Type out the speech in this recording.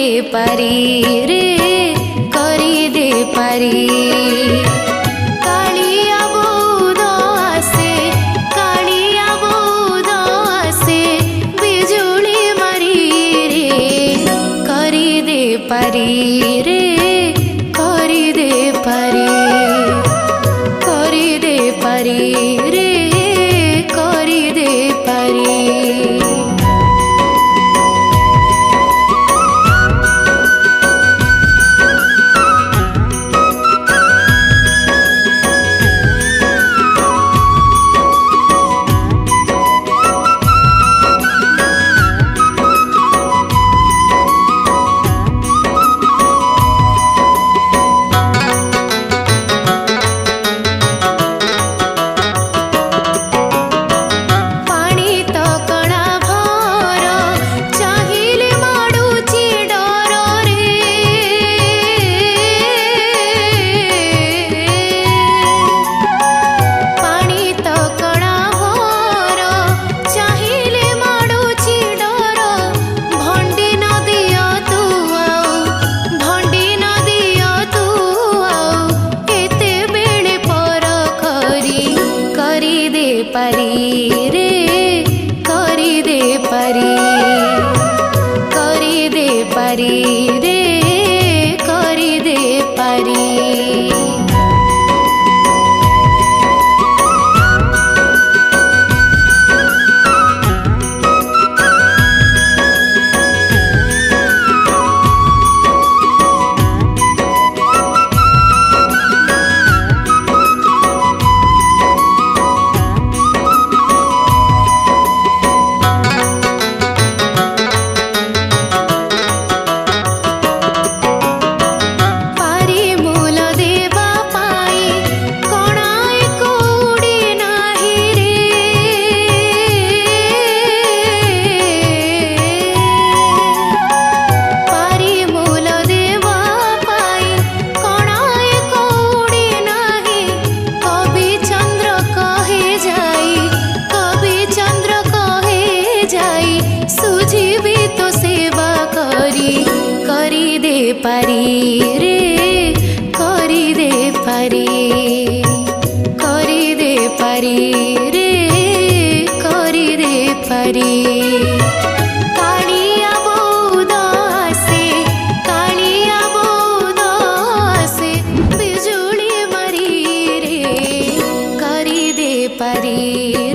पारी रे करी दे पारी कालिया बोध आसे कालिया बोध आसे बिजुली मारी रे करी दे पारी रे करी दे पारी करी दे पारी रे करी दे पारी पारी रे करी दे पारी करी दे पारी रे करी दे पारी पारी रे करी दे पारी करी दे पारी रे करी दे पारी कालिया बोध आसे कालिया बोध आसे बिजुली मारी रे करी दे पारी